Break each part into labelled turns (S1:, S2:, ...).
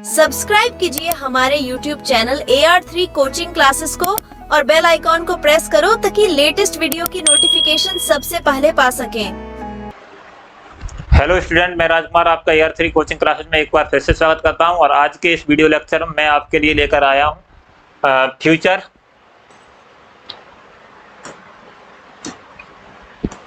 S1: Subscribe कीजिए हमारे YouTube channel AR3 coaching classes को और बेल आइकॉन को प्रेस करो ताकि लेटेस्ट वीडियो की नोटिफिकेशन सबसे पहले पा सकें।
S2: हेलो स्टूडेंट, मैं राजकुमार आपका AR3 कोचिंग क्लासेस में एक बार फिर से स्वागत करता हूं और आज के इस वीडियो लेक्चर में मैं आपके लिए लेकर आया हूं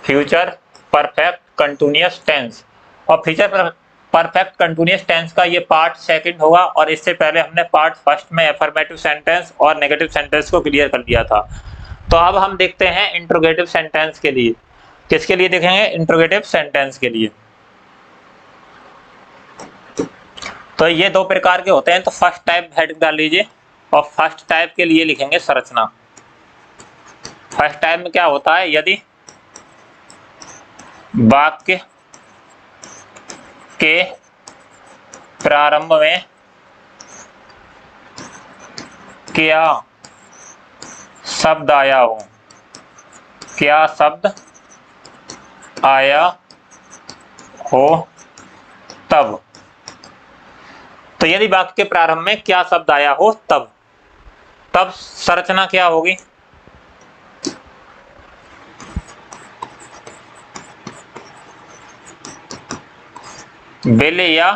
S2: फ्यूचर परफेक्ट कंटिन्यूअस टेंस। और फ्यूचर परफेक्ट कंटिन्यूअस टेंस का ये पार्ट सेकंड होगा और इससे पहले हमने पार्ट फर्स्ट में अफर्मेटिव सेंटेंस और नेगेटिव सेंटेंस को क्लियर कर दिया था। तो अब हम देखते हैं इंट्रोगेटिव सेंटेंस के लिए। किसके लिए देखेंगे? इंट्रोगेटिव सेंटेंस के लिए। तो ये दो प्रकार के होते हैं। तो फर्स्ट टाइप हेडिंग डाल लीजिए और फर्स्ट टाइप के लिए लिखेंगे संरचना। फर्स्ट टाइप में क्या होता है? यदि वाक्य के प्रारंभ में क्या शब्द आया हो, क्या शब्द आया हो तब। तो यदि वाक्य के प्रारंभ में क्या शब्द आया हो तब संरचना क्या होगी? विल या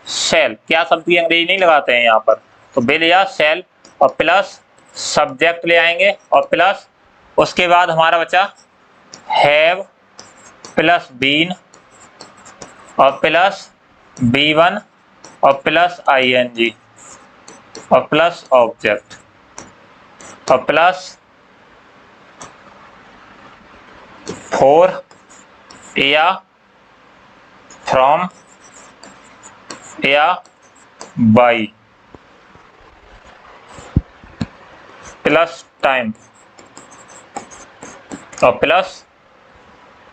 S2: शैल। क्या शब्द की अंग्रेजी नहीं लगाते हैं यहाँ पर, तो विल या शैल और प्लस सब्जेक्ट ले आएंगे और प्लस उसके बाद हमारा बचा हैव प्लस बीन और प्लस B1 और प्लस ING और प्लस ऑब्जेक्ट और प्लस फॉर या फ्रॉम या बाई प्लस टाइम और प्लस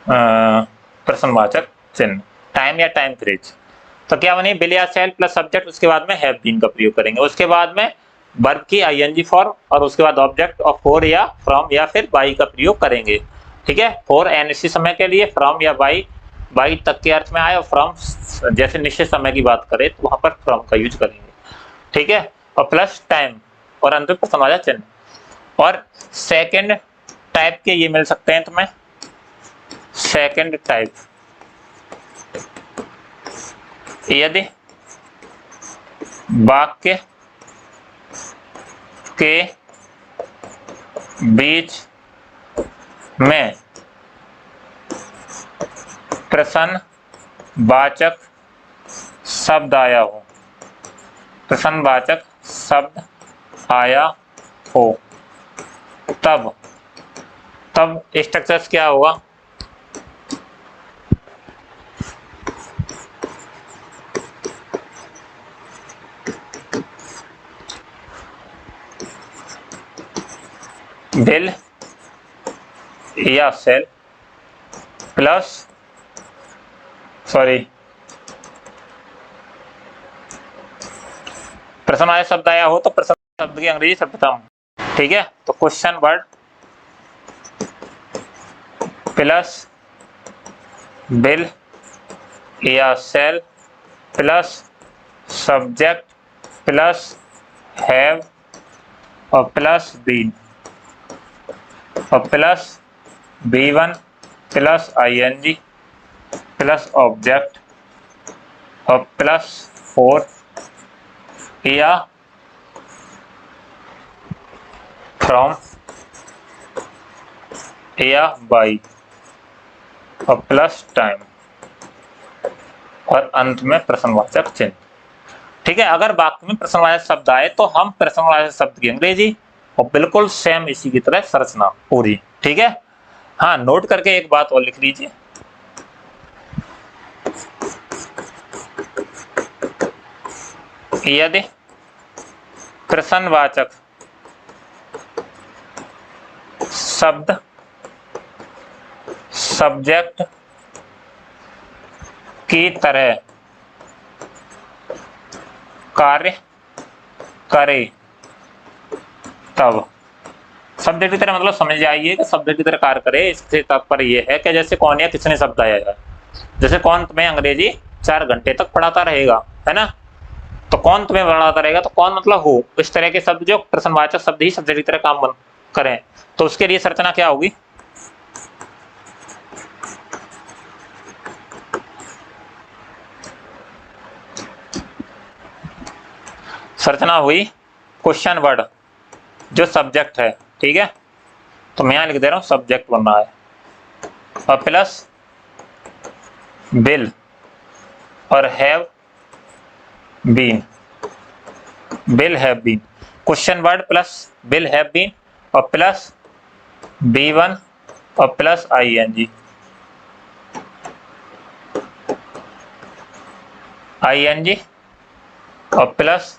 S2: प्रश्नवाचक चिन्ह, टाइम या टाइम फ्रेज। तो क्या बनी? विल या शैल प्लस सब्जेक्ट, उसके बाद में हैव बीन का प्रयोग करेंगे, उसके बाद में वर्ब की ING फॉर्म और उसके बाद ऑब्जेक्ट और फॉर या फ्रॉम या फिर बाई का प्रयोग करेंगे। ठीक है, फॉर अनिश्चित समय के लिए, फ्रॉम या बाई तक के अर्थ में आए और फ्रॉम जैसे निश्चित समय की बात करें तो वहां पर फ्रॉम का यूज करेंगे। ठीक है, और प्लस टाइम और अंत में प्रश्नवाचक चिन्ह। और सेकंड टाइप के ये मिल सकते हैं तुम्हें। सेकंड टाइप, यदि वाक्य के बीच में प्रश्नवाचक शब्द आया हो, प्रश्नवाचक शब्द आया हो तब स्ट्रक्चर्स क्या होगा? विल या शैल प्लस प्रश्नवाचक शब्द आया हो तो प्रश्न शब्द की अंग्रेजी सर्वप्रथम। ठीक है, तो क्वेश्चन वर्ड प्लस विल या शैल प्लस सब्जेक्ट प्लस हैव और प्लस बीन और plus B1 plus ING plus object और प्लस फॉर या फ्रॉम या बाई और प्लस टाइम और अंत में प्रश्नवाचक चिन्ह। ठीक है, अगर वाक्य में प्रश्नवाचक शब्द आए तो हम प्रश्नवाचक शब्द की अंग्रेजी और बिल्कुल सेम इसी की तरह संरचना पूरी। ठीक है, हाँ, नोट करके एक बात और लिख लीजिए। यदि प्रश्नवाचक शब्द सब्जेक्ट की तरह कार्य करे तब। सब्जेक्ट की तरह मतलब समझ जाइए कि सब्जेक्ट की तरह कार्य करे, इससे तात्पर्य यह है कि जैसे कौन या किसने शब्द आया है। जैसे कौन तुम्हें अंग्रेजी 4 घंटे तक पढ़ाता रहेगा, है ना। तो कौन तुम्हें बढ़ाता रहेगा, तो कौन मतलब हु, इस तरह के शब्द जो प्रश्नवाचक शब्द ही सब्जेक्ट की तरह काम करें, तो उसके लिए संरचना क्या होगी, संरचना हुई क्वेश्चन वर्ड जो सब्जेक्ट है, ठीक है, तो मैं यहां लिख दे रहा हूं सब्जेक्ट बन रहा है, और प्लस विल और have been, will have been, question word plus will have been और प्लस B1 और प्लस ING, ING और प्लस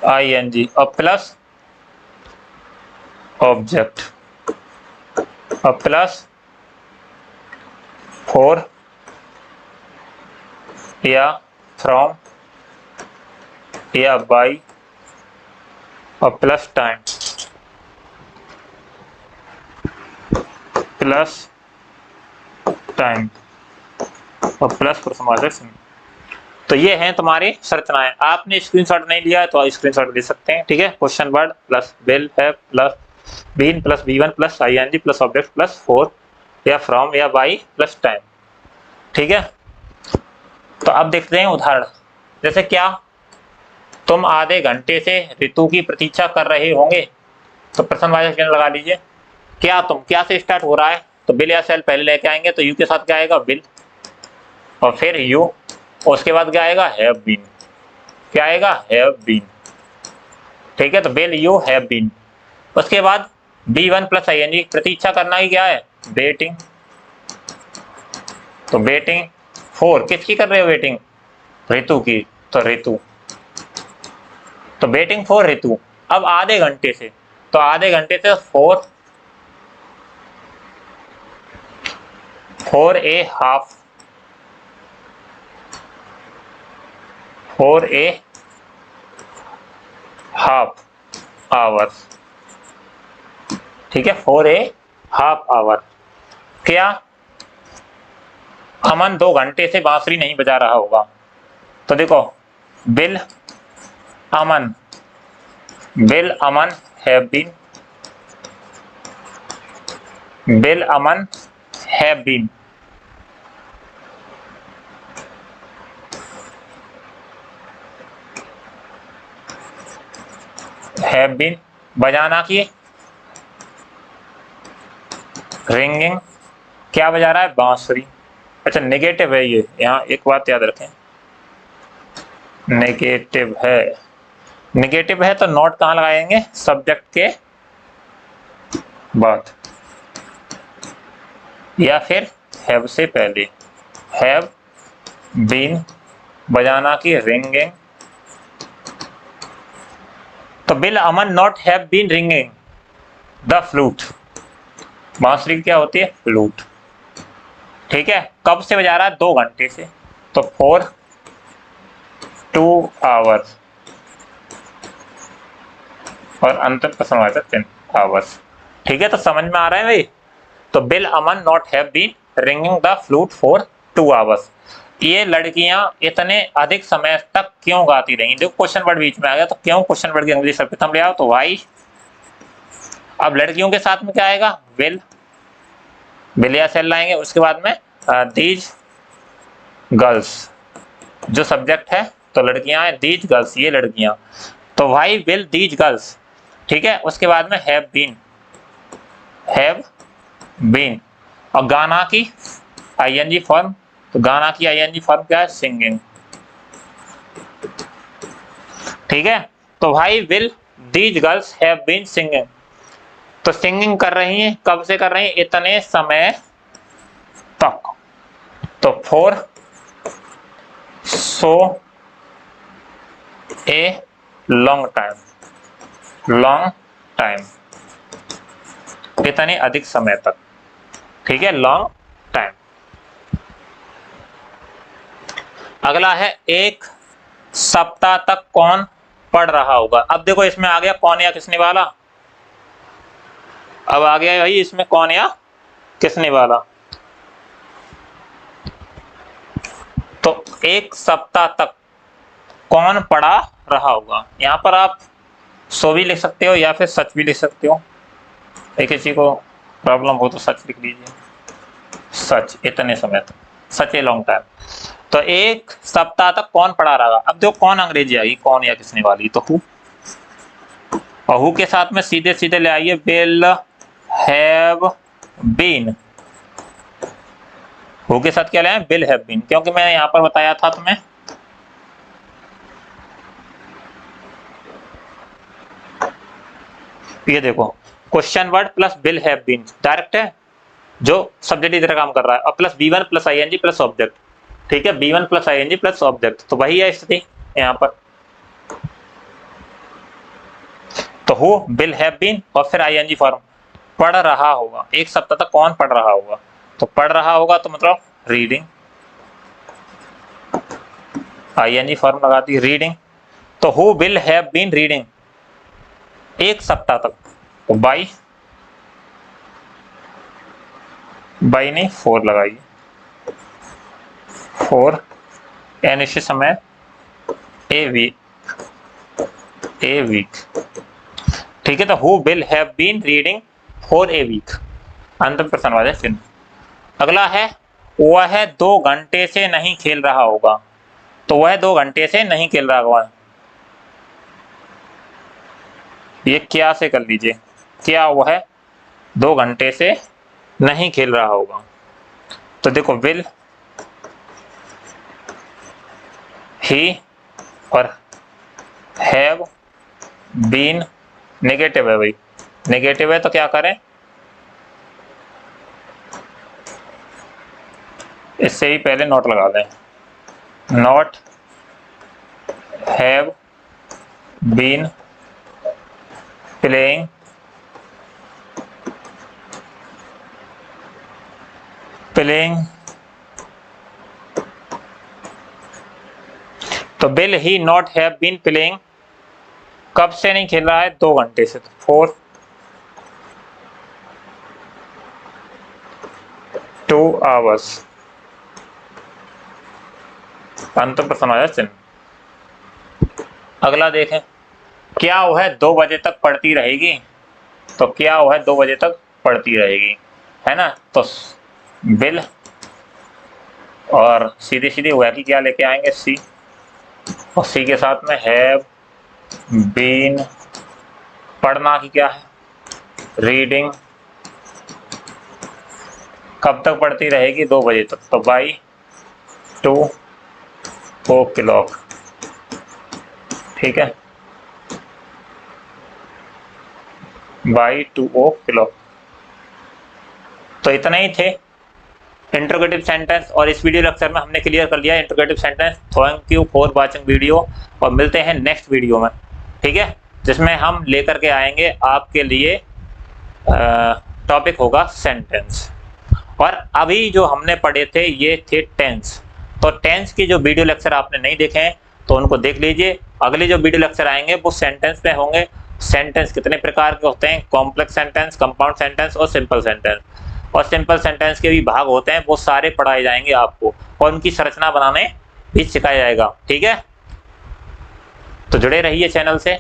S2: ING और प्लस ऑब्जेक्ट और प्लस फॉर या फ्रॉम या बाई और प्लस टाइम और प्लस प्रश्नवाचक चिन्ह। तो ये हैं तुम्हारी संरचनाएं। आपने स्क्रीनशॉट नहीं लिया है तो स्क्रीनशॉट ले सकते हैं, ठीक है। Question word plus will have plus been plus B1 plus ING plus object plus for या फ्रॉम या बाई प्लस टाइम, ठीक है। तो अब देखते हैं उदाहरण, जैसे क्या तुम आधे घंटे से ऋतु की प्रतीक्षा कर रहे होंगे, तो प्रश्नवाचक चिन्ह लगा लीजिए। क्या तुम, क्या से स्टार्ट हो रहा है, तो विल या सेल पहले लेके आएंगे, तो यू के साथ क्या आएगा विल और फिर यू, और उसके बाद क्या आएगा हैव बीन, क्या आएगा हैव बीन, ठीक है। तो विल यू हैव बीन, उसके बाद B1 प्लस ING, प्रतीक्षा करना ही क्या है वेटिंग, तो वेटिंग फॉर, किसकी कर रहे हो वेटिंग, ऋतु की, तो ऋतु, तो वेटिंग फॉर ऋतु। अब आधे घंटे से, तो आधे घंटे से for a half, for a half hours, ठीक है, फॉर ए हाफ आवर। क्या अमन 2 घंटे से बांसुरी नहीं बजा रहा होगा, तो देखो will Aman have been, will Aman have been, have been, बजाना की रिंगिंग, क्या बजा रहा है बांसुरी। अच्छा नेगेटिव है ये, यहाँ एक बात याद रखें, नेगेटिव है तो नोट कहाँ लगाएंगे, सब्जेक्ट के बाद या फिर हैव से पहले, हैव बीन बजाना की रिंगिंग, तो will Aman not have been ringing the flute, बांसुरी क्या होती है फ्लूट, ठीक है। कब से बजा रहा है 2 घंटे से, तो फॉर 2 आवर्स और अंतर प्रश्नवाचक चिन्ह आवर्स, ठीक है। तो समझ में आ रहा है भाई, तो will Aman not have been ringing the flute for 2 hours, ये लड़कियां इतने अधिक समय तक क्यों गाती रही। देखो क्वेश्चन वर्ड बीच में आ गया, तो क्यों क्वेश्चन वर्ड की अंग्रेजी सर्वप्रथम ले आओ, तो वाई। अब लड़कियों के साथ में क्या आएगा विल या सेल लाएंगे, उसके बाद में दीज गर्ल्स जो सब्जेक्ट है, तो लड़कियां हैं दीज गर्ल्स, ये लड़कियां, तो वाई विल दीज गर्ल्स, ठीक है। उसके बाद में हैव बीन और गाना की ING फॉर्म, तो गाना की ING फॉर्म क्या है सिंगिंग, ठीक है। तो why will these girls have been singing, तो सिंगिंग कर रही हैं, कब से कर रही हैं इतने समय तक, तो for so a long time, इतने अधिक समय तक, ठीक है, लॉन्ग टाइम। अगला है 1 सप्ताह तक कौन पढ़ रहा होगा। अब देखो इसमें आ गया कौन या किसने वाला, अब आ गया भाई इसमें कौन या किसने वाला। तो एक सप्ताह तक कौन पढ़ा रहा होगा। यहाँ पर आप सो भी लिख सकते हो या फिर सच भी लिख सकते हो। एक किसी को प्रॉब्लम हो तो सच लिख लीजिए, सच इतने समय तक, सच ए लॉन्ग टाइम। तो एक सप्ताह तक कौन पढ़ा रहा। अब जो कौन अंग्रेजी आएगी, कौन या किसने वाली, तो हु। और हु के साथ में सीधे सीधे ले आइए विल हैव बीन। हु के साथ क्या ले आए, विल हैव बीन, क्योंकि मैं यहां पर बताया था तुम्हें ये देखो question word plus will have been direct है, जो सब्जेक्ट की तरह काम कर रहा है, और plus B1 plus ING plus object. ठीक है, B1 plus ING plus object, तो वही है स्थिति यहाँ पर। तो हु विल हैव बीन और फिर ING फॉर्म, पढ़ रहा होगा। एक सप्ताह तक कौन पढ़ रहा होगा, तो पढ़ रहा होगा तो मतलब रीडिंग, ING फॉर्म लगा दी रीडिंग। तो who will have been reading एक सप्ताह तक, तो बाई नहीं 4 लगाइए, 4 अनिश्चित समय ए वीक। ठीक है, तो who will have been reading for a week, अंतिम प्रश्नवाचक चिन्ह। अगला है वह 2 घंटे से नहीं खेल रहा होगा। तो वह 2 घंटे से नहीं खेल रहा होगा, ये क्या से कर लीजिए, क्या वह 2 घंटे से नहीं खेल रहा होगा। तो देखो विल ही और हैव बीन नेगेटिव है भाई, नेगेटिव है तो क्या करें, इससे ही पहले नोट लगा दें, नॉट हैव बीन प्लेइंग तो will he not have been playing कब से नहीं खेल रहा है, 2 घंटे से, तो 4 2 hours, अंतिम प्रश्नवाचक चिन्ह। अगला देखें, क्या वह 2 बजे तक पढ़ती रहेगी। तो क्या वह 2 बजे तक पढ़ती रहेगी, है ना। तो विल और सीधे सीधे वह की क्या लेके आएंगे, सी, और सी के साथ में हैव बीन, पढ़ना की क्या है, रीडिंग, कब तक पढ़ती रहेगी, 2 बजे तक, तो बाई 2 o'clock। ठीक है, बाई 2 o'clock। तो इतना ही थे इंट्रोगेटिव सेंटेंस, और इस वीडियो लेक्चर में हमने क्लियर कर लिया interrogative sentence. Thank you for watching video, और मिलते हैं नेक्स्ट वीडियो में, ठीक है, जिसमें हम लेकर के आएंगे आपके लिए टॉपिक होगा सेंटेंस। और अभी जो हमने पढ़े थे ये थे टेंस। तो टेंस की जो वीडियो लेक्चर आपने नहीं देखे हैं तो उनको देख लीजिए। अगले जो वीडियो लेक्चर आएंगे वो सेंटेंस पे होंगे। सेंटेंस कितने प्रकार के होते हैं, कॉम्प्लेक्स सेंटेंस, कंपाउंड सेंटेंस और सिंपल सेंटेंस। और सिंपल सेंटेंस के भी भाग होते हैं, वो सारे पढ़ाए जाएंगे आपको, और उनकी संरचना बनाने भी सिखाया जाएगा। ठीक है, तो जुड़े रहिए चैनल से।